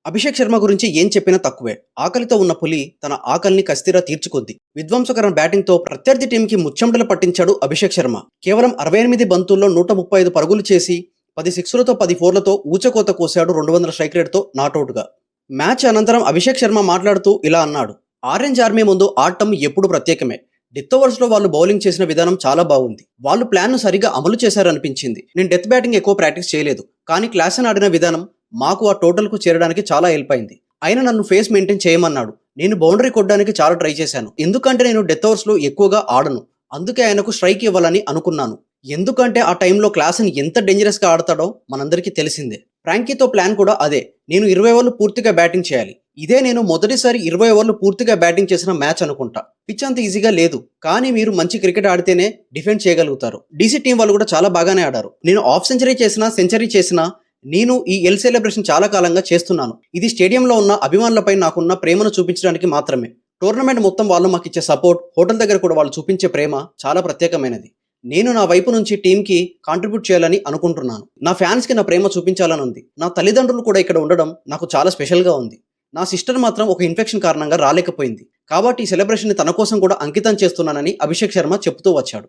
అభిషేక్ శర్మ గురించి ఏం చెప్పినా తక్కువే. ఆకలితో ఉన్న పులి తన ఆకలిని కస్తీరా తీర్చుకుంది. విధ్వంసకర బ్యాటింగ్తో ప్రత్యర్థి టీంకి ముచ్చెమటలు పట్టించాడు అభిషేక్ శర్మ. కేవలం 68 బంతుల్లో 135 పరుగులు చేసి 10 సిక్సులతో 10 ఫోర్లతో ఊచకోత కోశాడు 200 స్ట్రైక్ రేట్తో నాటౌట్గా. మ్యాచ్ అనంతరం అభిషేక్ శర్మ మాట్లాడుతూ ఇలా అన్నాడు: ఆరెంజ్ ఆర్మీ ముందు ఆడటం ఎప్పుడు ప్రత్యేకమే. డెత్ ఓవర్స్లో వాళ్ళు బౌలింగ్ చేసిన విధానం చాలా బాగుంది. వాళ్ళు ప్లాన్ను సరిగా అమలు చేశారనిపించింది. నేను డెత్ బ్యాటింగ్ ఎక్కువ ప్రాక్టీస్ చేయలేదు, కానీ క్లాసెన్ ఆడిన విధానం మాకు ఆ టోటల్కు చేరడానికి చాలా హెల్ప్ అయింది. ఆయన నన్ను ఫేస్ మెయింటైన్ చేయమన్నాడు. నేను బౌండరీ కొట్టడానికి చాలా ట్రై చేశాను, ఎందుకంటే నేను డెత్ ఓవర్స్లో ఎక్కువగా ఆడను. అందుకే ఆయనకు స్ట్రైక్ ఇవ్వాలని అనుకున్నాను. ఎందుకంటే ఆ టైంలో క్లాసెన్ ఎంత డేంజరస్గా ఆడతాడో మనందరికీ తెలిసిందే. ఫ్రాంకీతో ప్లాన్ కూడా అదే. నేను 20 ఓవర్లు పూర్తిగా బ్యాటింగ్ చేయాలి. ఇదే నేను మొదటిసారి 20 ఓవర్లు పూర్తిగా బ్యాటింగ్ చేసిన మ్యాచ్ అనుకుంటా. పిచ్ అంత ఈజీగా లేదు, కానీ మీరు మంచి క్రికెట్ ఆడితేనే డిఫెండ్ చేయగలుగుతారు. డీసీ టీం వాళ్ళు కూడా చాలా బాగానే ఆడారు. నేను హాఫ్ సెంచరీ చేసినా సెంచరీ చేసినా నేను ఈ ఎల్ సెలబ్రేషన్ చాలా కాలంగా చేస్తున్నాను. ఇది స్టేడియంలో ఉన్న అభిమానులపై నాకున్న ప్రేమను చూపించడానికి మాత్రమే. టోర్నమెంట్ మొత్తం వాళ్ళు మాకు ఇచ్చే సపోర్ట్, హోటల్ దగ్గర కూడా వాళ్ళు చూపించే ప్రేమ చాలా ప్రత్యేకమైనది. నేను నా వైపు నుంచి టీంకి కాంట్రిబ్యూట్ చేయాలని అనుకుంటున్నాను. నా ఫ్యాన్స్కి నా ప్రేమ చూపించాలని ఉంది. నా తల్లిదండ్రులు కూడా ఇక్కడ ఉండడం నాకు చాలా స్పెషల్గా ఉంది. నా సిస్టర్ మాత్రం ఒక ఇన్ఫెక్షన్ కారణంగా రాలేకపోయింది, కాబట్టి ఈ సెలబ్రేషన్ని తన కోసం కూడా అంకితం చేస్తున్నానని అభిషేక్ శర్మ చెప్తూ వచ్చాడు.